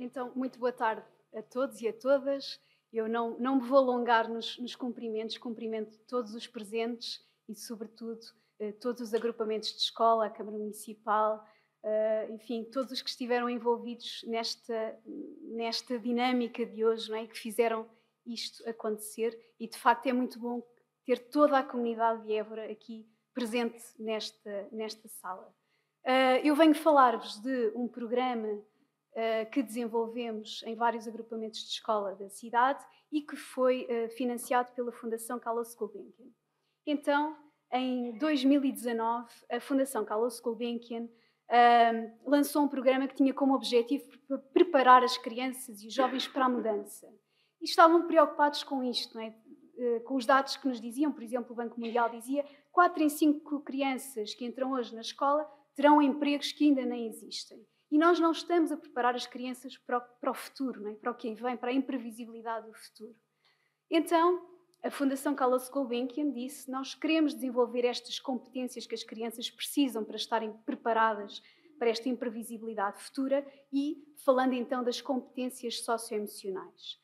Então, muito boa tarde a todos e a todas. Eu não me vou alongar nos cumprimentos, cumprimento todos os presentes e, sobretudo, todos os agrupamentos de escola, a Câmara Municipal, enfim, todos os que estiveram envolvidos nesta dinâmica de hoje, não é? Que fizeram isto acontecer. E, de facto, é muito bom ter toda a comunidade de Évora aqui presente nesta sala. Eu venho falar-vos de um programa que desenvolvemos em vários agrupamentos de escola da cidade e que foi financiado pela Fundação Carlos Gulbenkian. Então, em 2019, a Fundação Carlos Gulbenkian lançou um programa que tinha como objetivo preparar as crianças e os jovens para a mudança. E estavam preocupados com isto, não é? Com os dados que nos diziam, por exemplo, o Banco Mundial dizia 4 em 5 crianças que entram hoje na escola terão empregos que ainda nem existem. E nós não estamos a preparar as crianças para o futuro, não é? Para o que aí vem, para a imprevisibilidade do futuro. Então, a Fundação Carlos Gulbenkian disse: nós queremos desenvolver estas competências que as crianças precisam para estarem preparadas para esta imprevisibilidade futura e falando então das competências socioemocionais.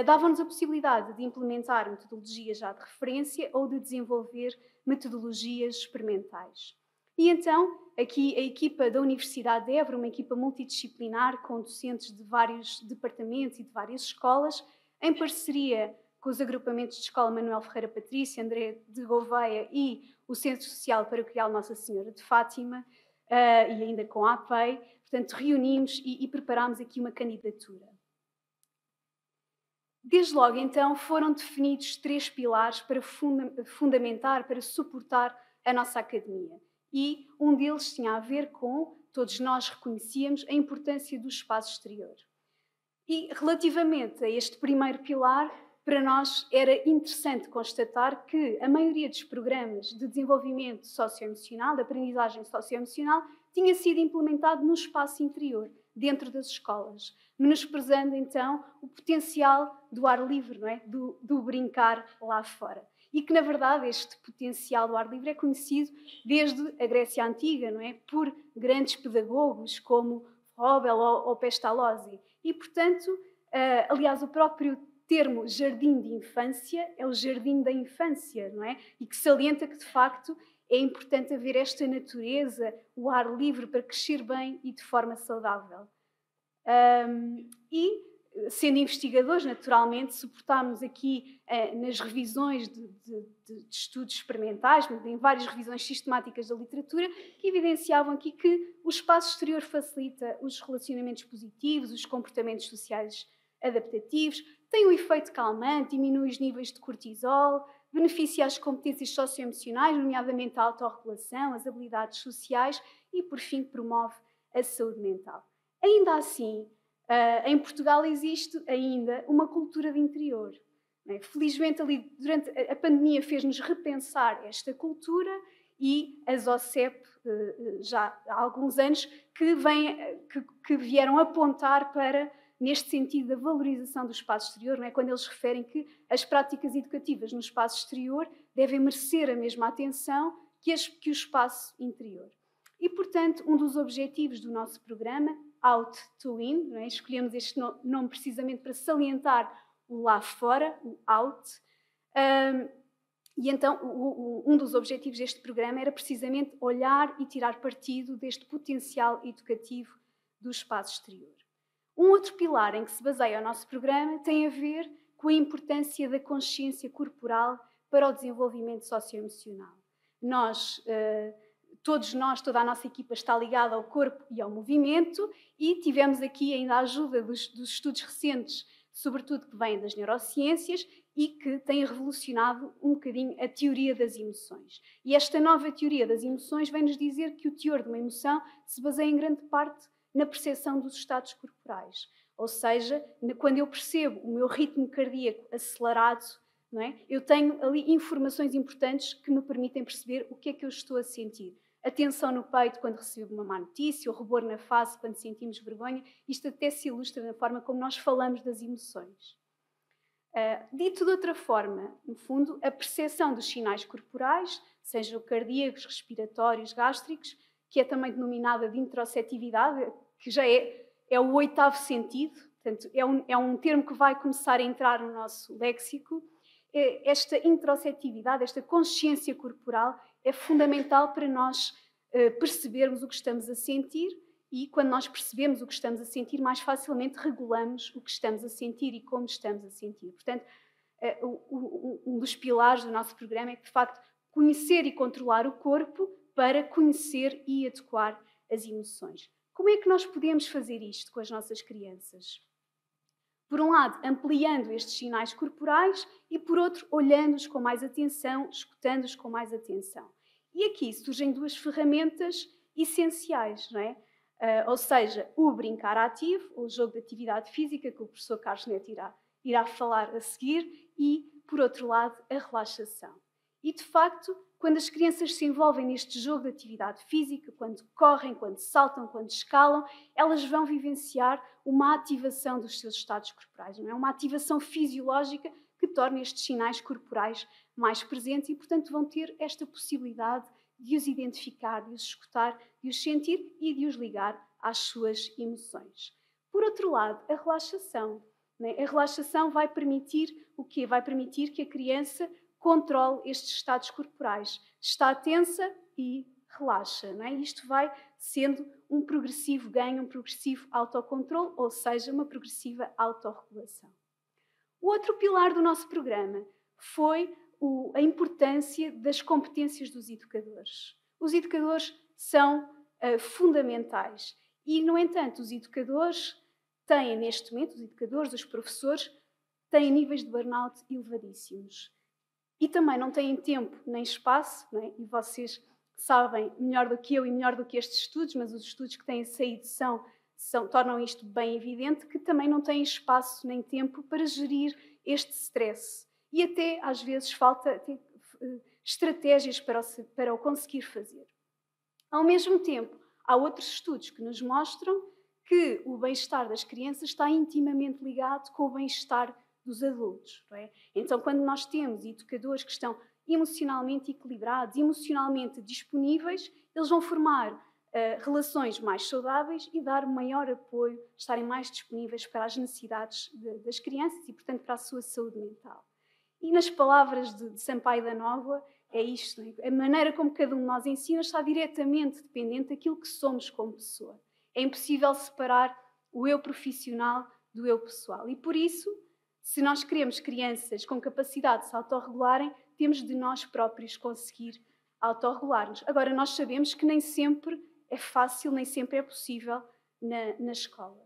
Davam-nos a possibilidade de implementar metodologias já de referência ou de desenvolver metodologias experimentais. E então, aqui a equipa da Universidade de Évora, uma equipa multidisciplinar com docentes de vários departamentos e de várias escolas, em parceria com os agrupamentos de escola Manuel Ferreira Patrícia, André de Gouveia e o Centro Social Paroquial Nossa Senhora de Fátima, e ainda com a APEI, portanto, reunimos e preparámos aqui uma candidatura. Desde logo, então, foram definidos 3 pilares para fundamentar, para suportar a nossa academia. E um deles tinha a ver com, todos nós reconhecíamos, a importância do espaço exterior. E relativamente a este primeiro pilar, para nós era interessante constatar que a maioria dos programas de desenvolvimento socioemocional, de aprendizagem socioemocional, tinha sido implementado no espaço interior, dentro das escolas, menosprezando então o potencial do ar livre, não é? do brincar lá fora. E que, na verdade, este potencial do ar livre é conhecido desde a Grécia Antiga, não é? Por grandes pedagogos como Froebel ou Pestalozzi. E, portanto, aliás, o próprio termo jardim de infância é o jardim da infância, não é? E que salienta que, de facto, é importante haver esta natureza, o ar livre para crescer bem e de forma saudável. Sendo investigadores, naturalmente, suportámos aqui nas revisões de estudos experimentais, em várias revisões sistemáticas da literatura, que evidenciavam aqui que o espaço exterior facilita os relacionamentos positivos, os comportamentos sociais adaptativos, tem um efeito calmante, diminui os níveis de cortisol, beneficia as competências socioemocionais, nomeadamente a autorregulação, as habilidades sociais e, por fim, promove a saúde mental. Ainda assim, em Portugal existe ainda uma cultura de interior. Felizmente, ali, durante a pandemia, fez-nos repensar esta cultura e as OCEP, já há alguns anos, que vieram apontar para, neste sentido, da valorização do espaço exterior, não é? Quando eles referem que as práticas educativas no espaço exterior devem merecer a mesma atenção que o espaço interior. E, portanto, um dos objetivos do nosso programa, Out to In, não é? Escolhemos este nome precisamente para salientar o lá fora, o out. E então, um dos objetivos deste programa era precisamente olhar e tirar partido deste potencial educativo do espaço exterior. Um outro pilar em que se baseia o nosso programa tem a ver com a importância da consciência corporal para o desenvolvimento socioemocional. Todos nós, toda a nossa equipa está ligada ao corpo e ao movimento e tivemos aqui ainda a ajuda dos estudos recentes, sobretudo que vêm das neurociências e que têm revolucionado um bocadinho a teoria das emoções. E esta nova teoria das emoções vem-nos dizer que o teor de uma emoção se baseia em grande parte na percepção dos estados corporais. Ou seja, quando eu percebo o meu ritmo cardíaco acelerado, não é? Eu tenho ali informações importantes que me permitem perceber o que é que eu estou a sentir. A tensão no peito quando recebo uma má notícia, o rubor na face quando sentimos vergonha. Isto até se ilustra na forma como nós falamos das emoções. Dito de outra forma, no fundo, a percepção dos sinais corporais, sejam cardíacos, respiratórios, gástricos, que é também denominada de interoceptividade, que já é é o oitavo sentido, portanto, é um termo que vai começar a entrar no nosso léxico. Esta interoceptividade, esta consciência corporal é fundamental para nós percebermos o que estamos a sentir, e quando nós percebemos o que estamos a sentir, mais facilmente regulamos o que estamos a sentir e como estamos a sentir. Portanto, um dos pilares do nosso programa é, de facto, conhecer e controlar o corpo para conhecer e adequar as emoções. Como é que nós podemos fazer isto com as nossas crianças? Por um lado, ampliando estes sinais corporais e, por outro, olhando-os com mais atenção, escutando-os com mais atenção. E aqui surgem duas ferramentas essenciais, não é? Ou seja, o brincar ativo, o jogo de atividade física, que o professor Carlos Neto irá falar a seguir, e, por outro lado, a relaxação. E, de facto, quando as crianças se envolvem neste jogo de atividade física, quando correm, quando saltam, quando escalam, elas vão vivenciar uma ativação dos seus estados corporais, não é? Uma ativação fisiológica que torna estes sinais corporais mais presentes e, portanto, vão ter esta possibilidade de os identificar, de os escutar, de os sentir e de os ligar às suas emoções. Por outro lado, a relaxação. Não é? A relaxação vai permitir o quê? Vai permitir que a criança controle estes estados corporais. Está tensa e relaxa. Não é? Isto vai sendo um progressivo ganho, um progressivo autocontrole, ou seja, uma progressiva autorregulação. O outro pilar do nosso programa foi a importância das competências dos educadores. Os educadores são fundamentais e, no entanto, os educadores têm, neste momento, os educadores, os professores, têm níveis de burnout elevadíssimos. E também não têm tempo nem espaço, não é? E vocês sabem melhor do que eu e melhor do que estes estudos, mas os estudos que têm saído tornam isto bem evidente, que também não têm espaço nem tempo para gerir este stress. E até, às vezes, falta estratégias para o conseguir fazer. Ao mesmo tempo, há outros estudos que nos mostram que o bem-estar das crianças está intimamente ligado com o bem-estar dos adultos. Não é? Então, quando nós temos educadores que estão emocionalmente equilibrados, emocionalmente disponíveis, eles vão formar relações mais saudáveis e dar maior apoio, estarem mais disponíveis para as necessidades das crianças e, portanto, para a sua saúde mental. E nas palavras de Sampaio da Nova, é isto. Não é? A maneira como cada um de nós ensina está diretamente dependente daquilo que somos como pessoa. É impossível separar o eu profissional do eu pessoal. E por isso, se nós queremos crianças com capacidade de se autorregularem, temos de nós próprios conseguir autorregular-nos. Agora, nós sabemos que nem sempre é fácil, nem sempre é possível na escola.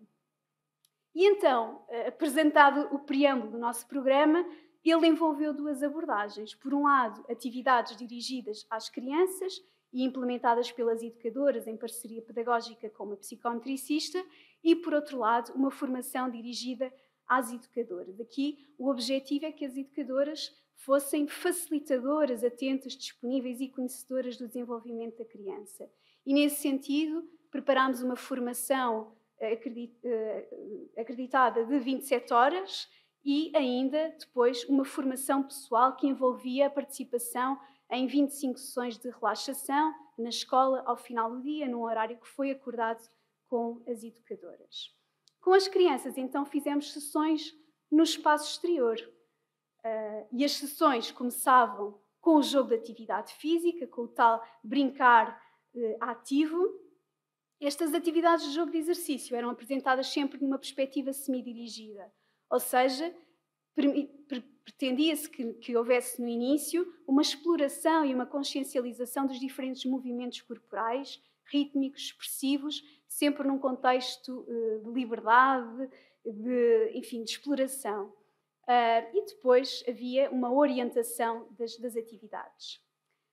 E então, apresentado o preâmbulo do nosso programa, ele envolveu duas abordagens. Por um lado, atividades dirigidas às crianças e implementadas pelas educadoras em parceria pedagógica com uma psicometricista, e, por outro lado, uma formação dirigida às educadoras. Aqui, o objetivo é que as educadoras fossem facilitadoras, atentas, disponíveis e conhecedoras do desenvolvimento da criança. E, nesse sentido, preparámos uma formação acreditada de 27 horas e ainda, depois, uma formação pessoal que envolvia a participação em 25 sessões de relaxação na escola ao final do dia, num horário que foi acordado com as educadoras. Com as crianças, então, fizemos sessões no espaço exterior. E as sessões começavam com o jogo de atividade física, com o tal brincar ativo. Estas atividades de jogo de exercício eram apresentadas sempre numa perspectiva semidirigida, ou seja, pretendia-se que houvesse no início uma exploração e uma consciencialização dos diferentes movimentos corporais, rítmicos, expressivos, sempre num contexto de liberdade, de exploração. E depois havia uma orientação das atividades.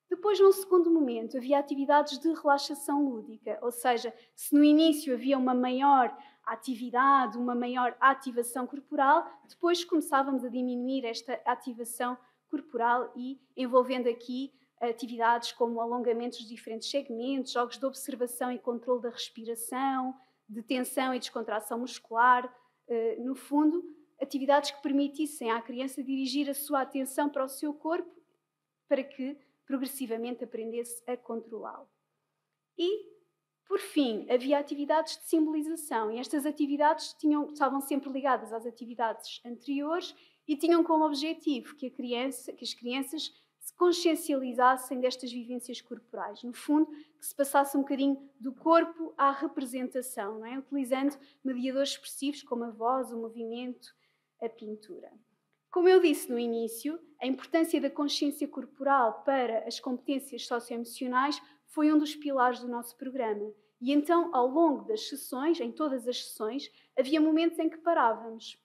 Depois, num segundo momento, havia atividades de relaxação lúdica, ou seja, se no início havia uma maior atividade, uma maior ativação corporal, depois começávamos a diminuir esta ativação corporal e envolvendo aqui atividades como alongamentos de diferentes segmentos, jogos de observação e controle da respiração, de tensão e descontração muscular, no fundo, atividades que permitissem à criança dirigir a sua atenção para o seu corpo para que progressivamente aprendesse a controlá-lo. E Por fim, havia atividades de simbolização e estas atividades estavam sempre ligadas às atividades anteriores e tinham como objetivo que as crianças se consciencializassem destas vivências corporais. No fundo, que se passasse um bocadinho do corpo à representação, não é? Utilizando mediadores expressivos como a voz, o movimento, a pintura. Como eu disse no início, a importância da consciência corporal para as competências socioemocionais foi um dos pilares do nosso programa. E então, ao longo das sessões, em todas as sessões, havia momentos em que parávamos.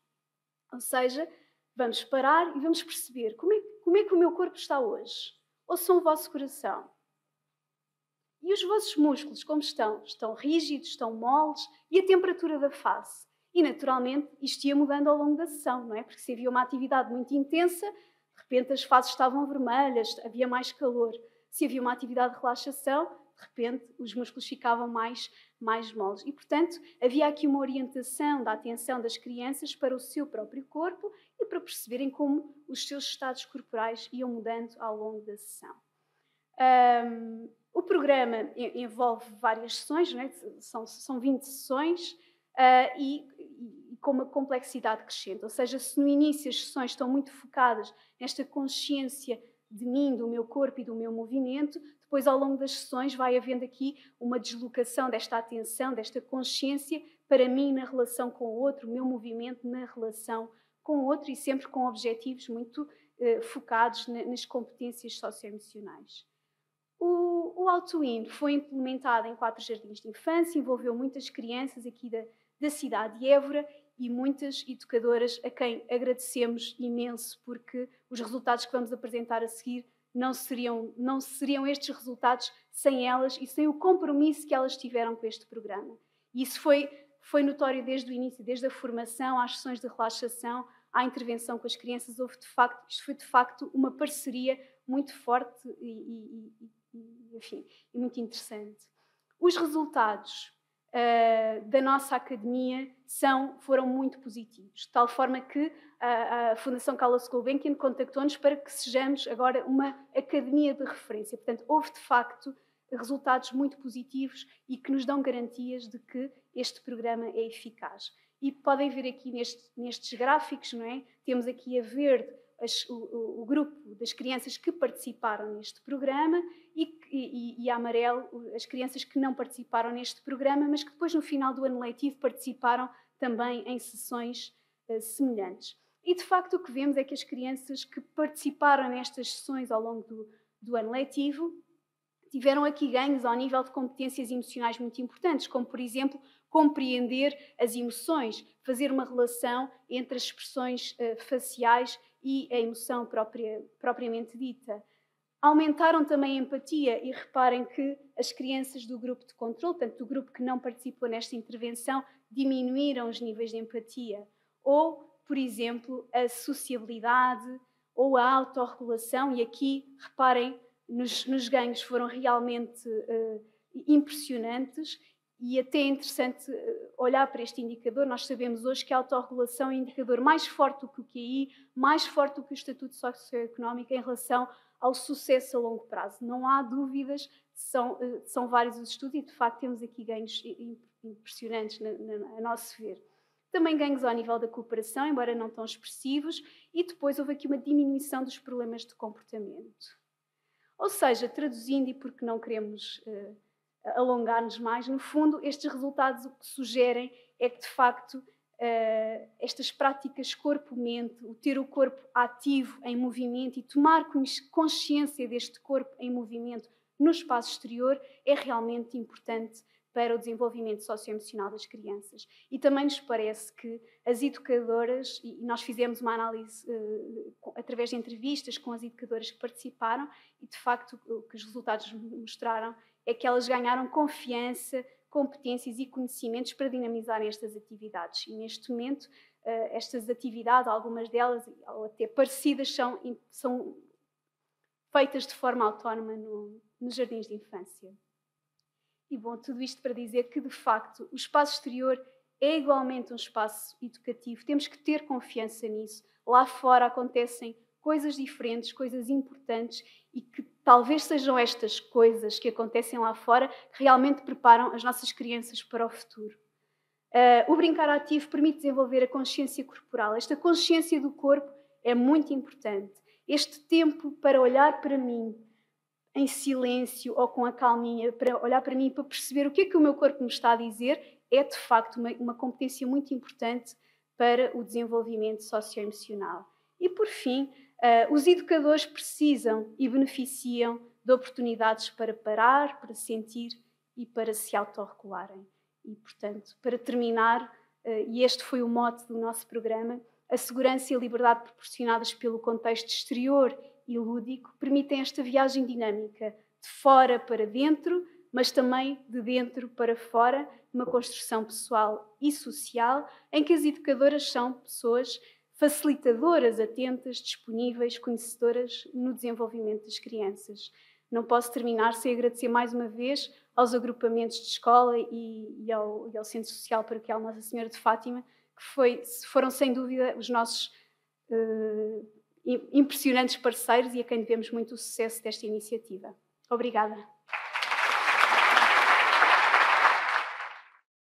Ou seja, vamos parar e vamos perceber como é que o meu corpo está hoje. Ouçam o vosso coração. E os vossos músculos, como estão? Estão rígidos, estão moles? E a temperatura da face? E, naturalmente, isto ia mudando ao longo da sessão, não é? Porque se havia uma atividade muito intensa, de repente as faces estavam vermelhas, havia mais calor. Se havia uma atividade de relaxação, de repente os músculos ficavam mais moles. E, portanto, havia aqui uma orientação da atenção das crianças para o seu próprio corpo e para perceberem como os seus estados corporais iam mudando ao longo da sessão. O programa envolve várias sessões, não é? São 20 sessões e com uma complexidade crescente. Ou seja, se no início as sessões estão muito focadas nesta consciência de mim, do meu corpo e do meu movimento, depois ao longo das sessões vai havendo aqui uma deslocação desta atenção, desta consciência para mim na relação com o outro, o meu movimento na relação com o outro e sempre com objetivos muito focados nas competências socioemocionais. O Altoin foi implementado em 4 jardins de infância, envolveu muitas crianças aqui da cidade de Évora e muitas educadoras a quem agradecemos imenso, porque os resultados que vamos apresentar a seguir não seriam estes resultados sem elas e sem o compromisso que elas tiveram com este programa. E isso foi notório desde o início, desde a formação, às sessões de relaxação, à intervenção com as crianças. Isto foi de facto uma parceria muito forte e muito interessante. Os resultados da nossa academia foram muito positivos, de tal forma que a Fundação Carlos Gulbenkian contactou-nos para que sejamos agora uma academia de referência. Portanto, houve de facto resultados muito positivos e que nos dão garantias de que este programa é eficaz. E podem ver aqui nestes gráficos, não é? Temos aqui a verde o grupo das crianças que participaram neste programa e a amarelo as crianças que não participaram neste programa, mas que depois no final do ano letivo participaram também em sessões semelhantes. E de facto o que vemos é que as crianças que participaram nestas sessões ao longo do ano letivo tiveram aqui ganhos ao nível de competências emocionais muito importantes, como por exemplo compreender as emoções, fazer uma relação entre as expressões faciais e a emoção propriamente dita. Aumentaram também a empatia e reparem que as crianças do grupo de controle, portanto do grupo que não participou nesta intervenção, diminuíram os níveis de empatia. Ou, por exemplo, a sociabilidade ou a autorregulação, e aqui, reparem, nos ganhos foram realmente impressionantes. E até é interessante olhar para este indicador. Nós sabemos hoje que a autorregulação é um indicador mais forte do que o QI, mais forte do que o Estatuto Socioeconómico em relação ao sucesso a longo prazo. Não há dúvidas, são vários os estudos e, de facto, temos aqui ganhos impressionantes a nosso ver. Também ganhos ao nível da cooperação, embora não tão expressivos, e depois houve aqui uma diminuição dos problemas de comportamento. Ou seja, traduzindo, e porque não queremos alongar-nos mais, no fundo, estes resultados o que sugerem é que, de facto, estas práticas corpo-mente, o ter o corpo ativo, em movimento e tomar consciência deste corpo em movimento no espaço exterior é realmente importante para o desenvolvimento socioemocional das crianças. E também nos parece que as educadoras, e nós fizemos uma análise através de entrevistas com as educadoras que participaram, e de facto o que os resultados mostraram é que elas ganharam confiança, competências e conhecimentos para dinamizarem estas atividades. E neste momento, estas atividades, algumas delas, ou até parecidas, são feitas de forma autónoma nos jardins de infância. E bom, tudo isto para dizer que, de facto, o espaço exterior é igualmente um espaço educativo. Temos que ter confiança nisso. Lá fora acontecem coisas diferentes, coisas importantes e que talvez sejam estas coisas que acontecem lá fora que realmente preparam as nossas crianças para o futuro. O brincar ativo permite desenvolver a consciência corporal. Esta consciência do corpo é muito importante. Este tempo para olhar para mim em silêncio ou com a calminha, para olhar para mim para perceber o que é que o meu corpo me está a dizer, é de facto uma competência muito importante para o desenvolvimento socioemocional. E por fim, os educadores precisam e beneficiam de oportunidades para parar, para sentir e para se autorregularem. E, portanto, para terminar, e este foi o mote do nosso programa, a segurança e a liberdade proporcionadas pelo contexto exterior e lúdico permitem esta viagem dinâmica de fora para dentro, mas também de dentro para fora, uma construção pessoal e social, em que as educadoras são pessoas facilitadoras, atentas, disponíveis, conhecedoras no desenvolvimento das crianças. Não posso terminar sem agradecer mais uma vez aos agrupamentos de escola e ao Centro Social Paroquial Nossa Senhora de Fátima, que foram sem dúvida os nossos impressionantes parceiros e a quem devemos muito o sucesso desta iniciativa. Obrigada.